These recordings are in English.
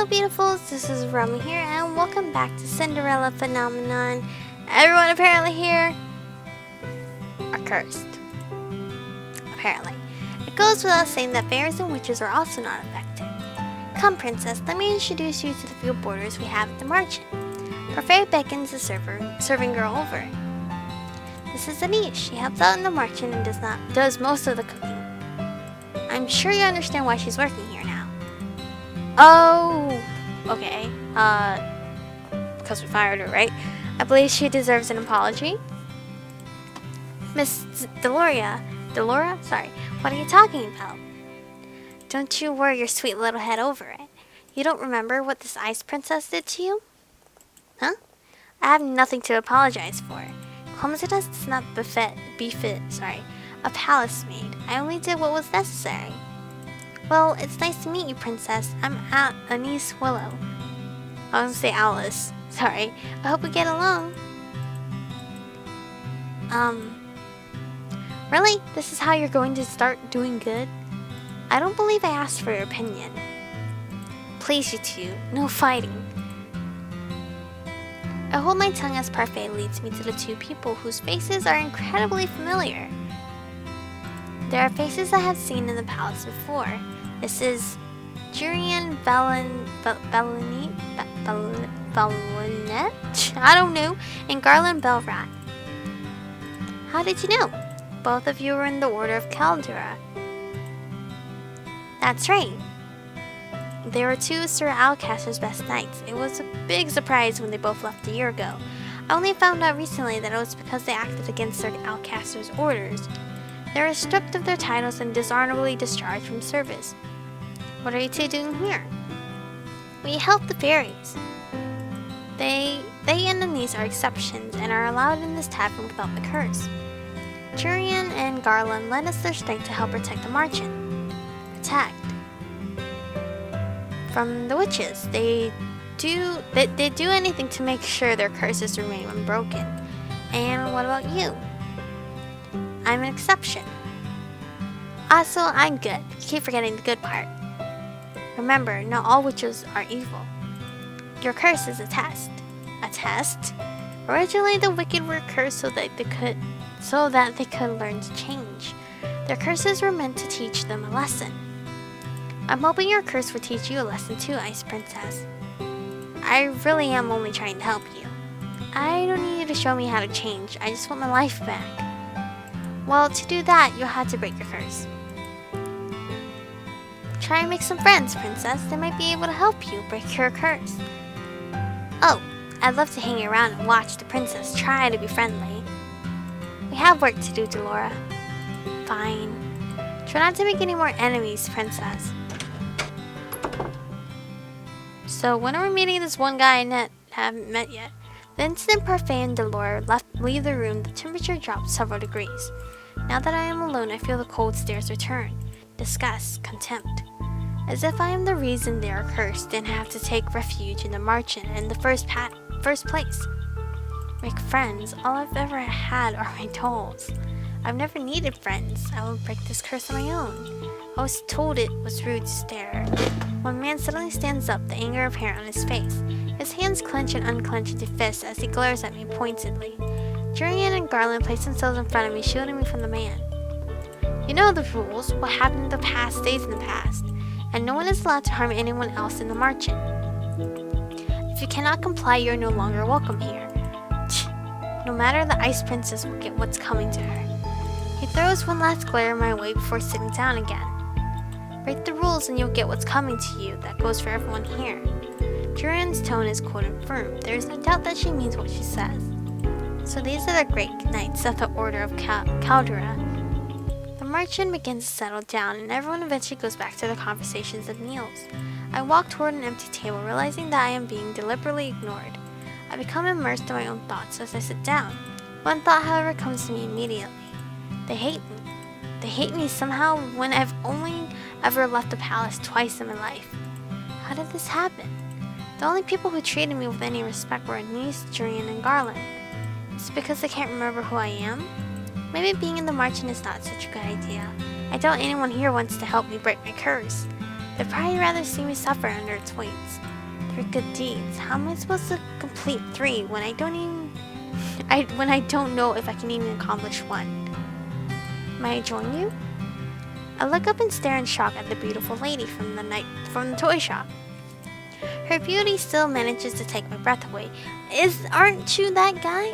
Hello beautifuls, this is Aromie here and welcome back to Cinderella Phenomenon. Everyone apparently here are cursed. Apparently. It goes without saying that fairies and witches are also not affected. Come princess, let me introduce you to the few boarders we have at the margin. Parfait beckons the serving girl over. This is Anish. She helps out in the margin and does most of the cooking. I'm sure you understand why she's working here now. Oh, okay. Because we fired her, right? I believe she deserves an apology. Miss Delora? Sorry. What are you talking about? Don't you worry your sweet little head over it. You don't remember what this ice princess did to you? Huh? I have nothing to apologize for. Clumsiness does not befit a palace maid. I only did what was necessary. Well, it's nice to meet you, princess. I'm Anise Willow. I was gonna say Alice. Sorry. I hope we get along. Really? This is how you're going to start doing good? I don't believe I asked for your opinion. Please, you two. No fighting. I hold my tongue as Parfait leads me to the two people whose faces are incredibly familiar. There are faces I have seen in the palace before. This is Jurian Bellinet, I don't know, and Garland Belrat. How did you know? Both of you were in the Order of Caldera. That's right. They were two Sir Alcaster's best knights. It was a big surprise when they both left a year ago. I only found out recently that it was because they acted against Sir Alcaster's orders. They were stripped of their titles and dishonorably discharged from service. What are you two doing here? We help the fairies. They and Anise are exceptions and are allowed in this tavern without the curse. Jurian and Garland lend us their strength to help protect the margin. Protect. From the witches. They do anything to make sure their curses remain unbroken. And what about you? I'm an exception. Also, I'm good. You keep forgetting the good part. Remember, not all witches are evil. Your curse is a test. A test? Originally, the wicked were cursed so that they could learn to change. Their curses were meant to teach them a lesson. I'm hoping your curse will teach you a lesson too, Ice Princess. I really am only trying to help you. I don't need you to show me how to change. I just want my life back. Well, to do that, you'll have to break your curse. Try and make some friends, Princess. They might be able to help you break your curse. Oh, I'd love to hang around and watch the princess try to be friendly. We have work to do, Delora. Fine. Try not to make any more enemies, Princess. So when are we meeting this one guy I haven't met yet? The instant Parfait and Delora leave the room, the temperature drops several degrees. Now that I am alone, I feel the cold stares return. Disgust, contempt. As if I am the reason they are cursed and have to take refuge in the margin in the first place. Make friends. All I've ever had are my dolls. I've never needed friends. I will break this curse on my own. I was told it was rude to stare. One man suddenly stands up, the anger apparent on his face. His hands clench and unclench into fists as he glares at me pointedly. Jurian and Garland place themselves in front of me, shielding me from the man. You know the rules. What happened in the past stays in the past, and no one is allowed to harm anyone else in the margin. If you cannot comply, you are no longer welcome here. No matter, the Ice Princess will get what's coming to her. He throws one last glare my way before sitting down again. Break the rules and you'll get what's coming to you. That goes for everyone here. Jurian's tone is cold and firm. There is no doubt that she means what she says. So these are the great knights of the Order of Caldera. The margin begins to settle down and everyone eventually goes back to their conversations and meals. I walk toward an empty table, realizing that I am being deliberately ignored. I become immersed in my own thoughts as I sit down. One thought, however, comes to me immediately. They hate me. They hate me somehow when I've only ever left the palace twice in my life. How did this happen? The only people who treated me with any respect were Anise, Jurian, and Garland. Is it because they can't remember who I am? Maybe being in the margin is not such a good idea. I doubt anyone here wants to help me break my curse. They'd probably rather see me suffer under its weight. 3 good deeds. How am I supposed to complete 3 when I don't know if I can even accomplish 1? May I join you? I look up and stare in shock at the beautiful lady from the toy shop. Her beauty still manages to take my breath away. Aren't you that guy?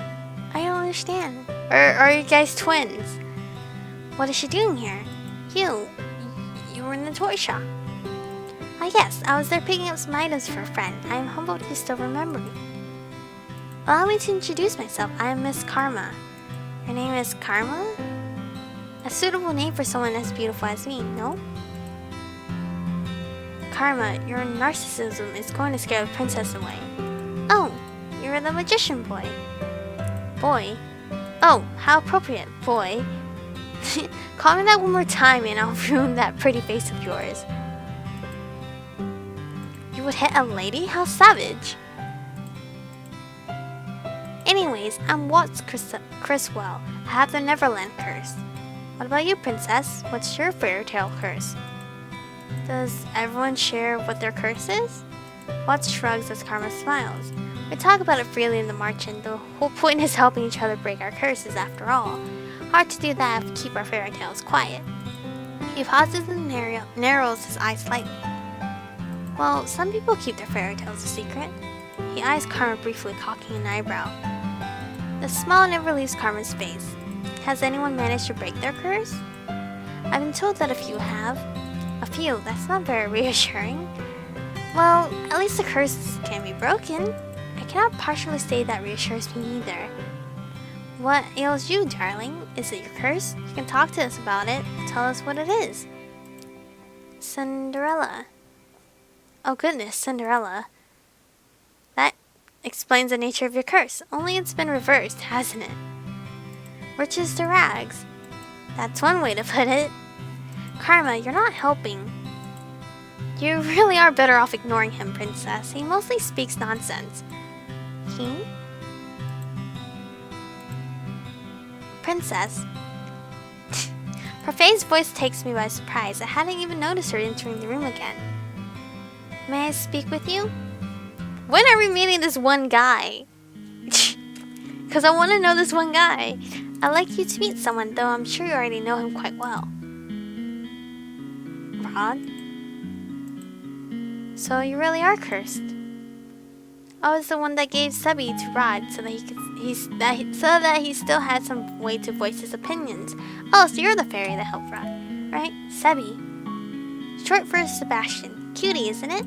I don't understand. Or are you guys twins? What is she doing here? You were in the toy shop. Ah yes, I was there picking up some items for a friend. I am humbled you still remember me. Allow me to introduce myself. I am Miss Karma. Your name is Karma? A suitable name for someone as beautiful as me, no? Karma, your narcissism is going to scare the princess away. Oh, you're the magician boy. Boy? Oh, how appropriate, boy. Call me that one more time and I'll ruin that pretty face of yours. You would hit a lady? How savage. Anyways, I'm Watts Criswell. I have the Neverland curse. What about you, princess? What's your fairy tale curse? Does everyone share what their curse is? Watts shrugs as Karma smiles. We talk about it freely in the march, and the whole point is helping each other break our curses after all. Hard to do that if we keep our fairy tales quiet. He pauses and narrows his eyes slightly. Well, some people keep their fairy tales a secret. He eyes Karma briefly, cocking an eyebrow. The smile never leaves Karma's face. Has anyone managed to break their curse? I've been told that a few have. A few? That's not very reassuring. Well, at least the curse can be broken. I cannot partially say that reassures me either. What ails you, darling? Is it your curse? You can talk to us about it. Tell us what it is. Cinderella. Oh goodness, Cinderella. That explains the nature of your curse. Only it's been reversed, hasn't it? Riches to rags. That's one way to put it. Karma, you're not helping. You really are better off ignoring him, princess. He mostly speaks nonsense. He? Princess. Parfait's voice takes me by surprise. I hadn't even noticed her entering the room again. May I speak with you? When are we meeting this one guy? Because I want to know this one guy. I'd like you to meet someone, though I'm sure you already know him quite well. Rod? So you really are cursed. I was the one that gave Sebi to Rod so that he still had some way to voice his opinions. Oh, so you're the fairy that helped Rod, right? Sebi. Short for Sebastian. Cutie, isn't it?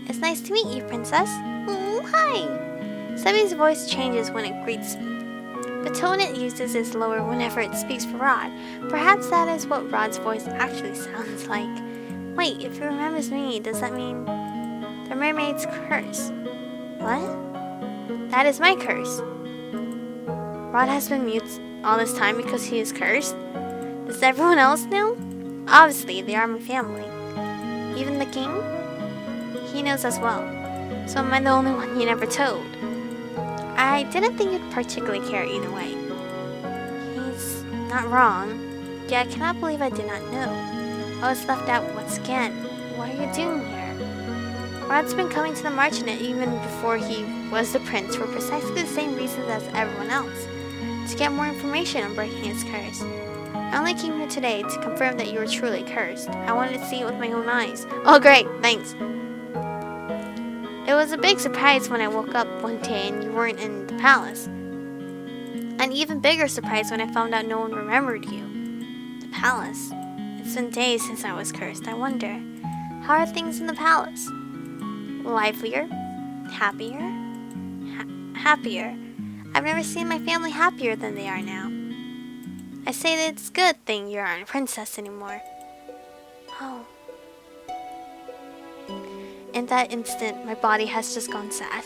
It's nice to meet you, princess. Oh, hi. Sebi's voice changes when it greets me. The tone it uses is lower whenever it speaks for Rod. Perhaps that is what Rod's voice actually sounds like. Wait, if he remembers me, does that mean the mermaid's curse? What? That is my curse. Rod has been mute all this time because he is cursed? Does everyone else know? Obviously, they are my family. Even the king? He knows as well. So am I the only one you never told? I didn't think you'd particularly care either way. He's not wrong. Yeah, I cannot believe I did not know. I was left out once again. What are you doing here? Rod's been coming to the martinet even before he was the prince for precisely the same reasons as everyone else. To get more information on breaking his curse. I only came here today to confirm that you were truly cursed. I wanted to see it with my own eyes. Oh great, thanks. It was a big surprise when I woke up one day and you weren't in the palace. An even bigger surprise when I found out no one remembered you. The palace. It's been days since I was cursed. I wonder, how are things in the palace? Livelier? Happier? Happier. I've never seen my family happier than they are now. I say that it's a good thing you aren't a princess anymore. Oh. In that instant, my body has just gone sad.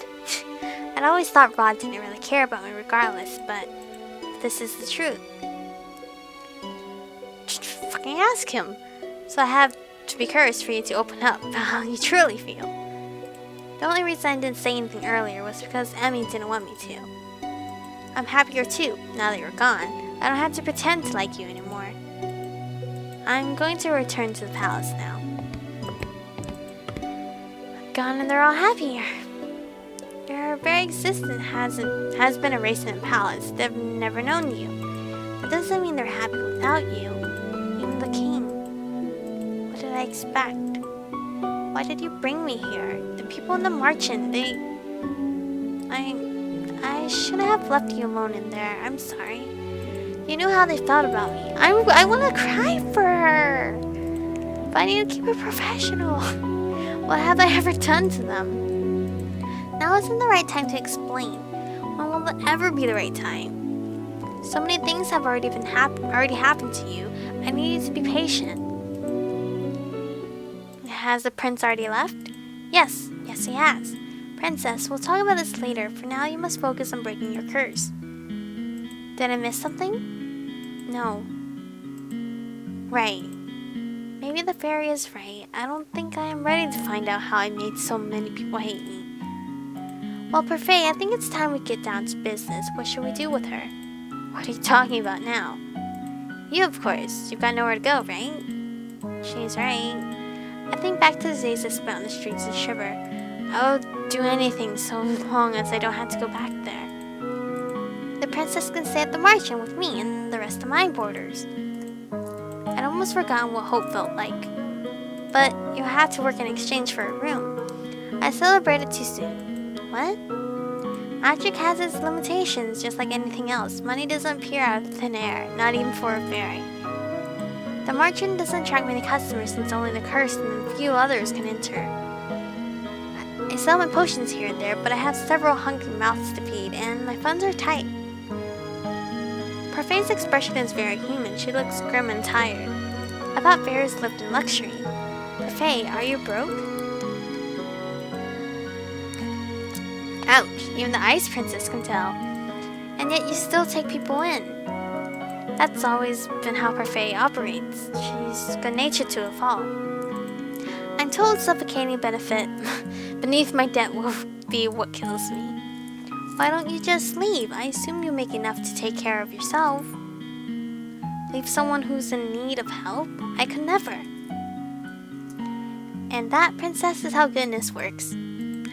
I'd always thought Rod didn't really care about me regardless, but this is the truth. Just fucking ask him. So I have to be cursed for you to open up about how you truly feel. The only reason I didn't say anything earlier was because Emmy didn't want me to. I'm happier too, now that you're gone. I don't have to pretend to like you anymore. I'm going to return to the palace now. gone and they're all happy here. Your very existence has been a race in the palace. They've never known you. That doesn't mean they're happy without you. Even the king. What did I expect? Why did you bring me here? The people in the marchand, I shouldn't have left you alone in there. I'm sorry. You knew how they felt about me. I want to cry for her. But I need to keep it professional. What have I ever done to them? Now isn't the right time to explain. When will it ever be the right time? So many things have already happened to you. I need you to be patient. Has the prince already left? Yes, he has. Princess, we'll talk about this later. For now, you must focus on breaking your curse. Did I miss something? No. Right. Maybe the fairy is right. I don't think I am ready to find out how I made so many people hate me. Well, Parfait, I think it's time we get down to business. What should we do with her? What are you talking about now? You, of course. You've got nowhere to go, right? She's right. I think back to the days I spent on the streets and shiver. I would do anything so long as I don't have to go back there. The princess can stay at the marchand with me and the rest of my boarders. I'd almost forgotten what hope felt like. But you have to work in exchange for a room. I celebrated too soon. What? Magic has its limitations, just like anything else. Money doesn't appear out of thin air, not even for a fairy. The marchand doesn't attract many customers since only the cursed and few others can enter. I sell my potions here and there, but I have several hungry mouths to feed, and my funds are tight. Parfait's expression is very human. She looks grim and tired. I thought fairies lived in luxury. Parfait, are you broke? Ouch, even the Ice Princess can tell. And yet you still take people in. That's always been how Parfait operates. She's good-natured to a fault. I'm told suffocating benefit beneath my debt will be what kills me. Why don't you just leave? I assume you make enough to take care of yourself. Leave someone who's in need of help? I could never. And that, princess, is how goodness works.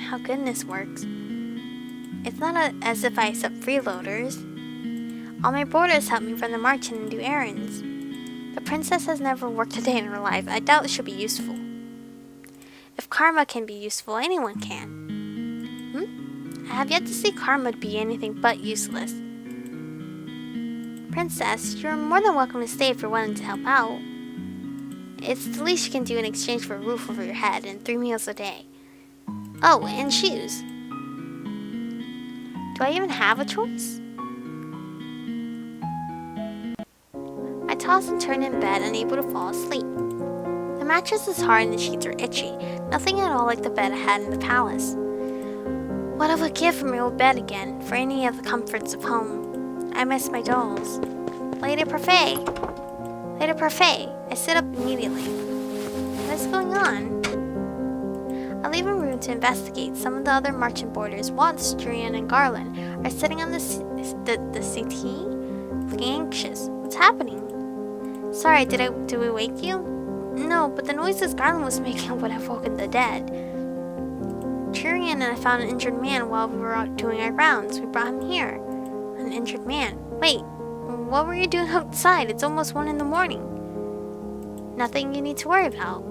How goodness works. It's not as if I accept freeloaders. All my boarders help me run the marchand and do errands. The princess has never worked a day in her life. I doubt she'll be useful. If karma can be useful, anyone can. I have yet to see karma be anything but useless. Princess, you're more than welcome to stay if you're willing to help out. It's the least you can do in exchange for a roof over your head and 3 meals a day. Oh, and shoes. Do I even have a choice? I toss and turn in bed, unable to fall asleep. The mattress is hard and the sheets are itchy, nothing at all like the bed I had in the palace. What I would give for my old bed again, for any of the comforts of home. I miss my dolls. Lady Parfait! Lady Parfait! I sit up immediately. What's going on? I leave a room to investigate. Some of the other marchand boarders, Watts, Julian, and Garland, are sitting on the settee, looking anxious. What's happening? Sorry, did we wake you? No, but the noises Garland was making would have woken the dead. Julian and I found an injured man while we were out doing our rounds. We brought him here. An injured man. Wait, what were you doing outside? It's almost 1 a.m. Nothing you need to worry about.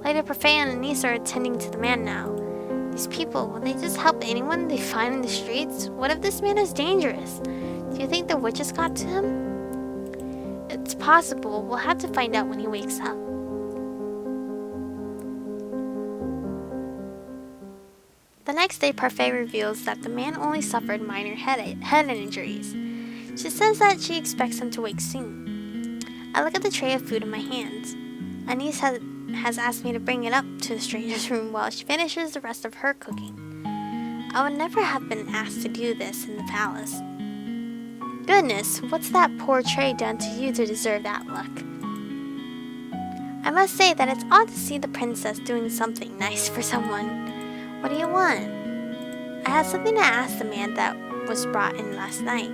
Lady Parfait and Anise are attending to the man now. These people, will they just help anyone they find in the streets? What if this man is dangerous? Do you think the witches got to him? It's possible. We'll have to find out when he wakes up. The next day, Parfait reveals that the man only suffered minor head injuries. She says that she expects him to wake soon. I look at the tray of food in my hands. Anise has asked me to bring it up to the stranger's room while she finishes the rest of her cooking. I would never have been asked to do this in the palace. Goodness, what's that poor tray done to you to deserve that luck? I must say that it's odd to see the princess doing something nice for someone. What do you want? I had something to ask the man that was brought in last night.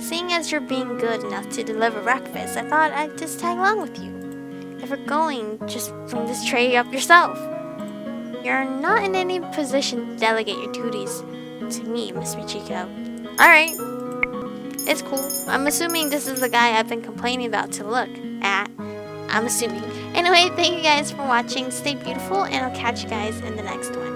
Seeing as you're being good enough to deliver breakfast, I thought I'd just tag along with you. If we're going, just bring this tray up yourself. You're not in any position to delegate your duties to me, Miss Michiko. Alright. It's cool. I'm assuming this is the guy I've been complaining about to look at. I'm assuming. Anyway, thank you guys for watching. Stay beautiful, and I'll catch you guys in the next one.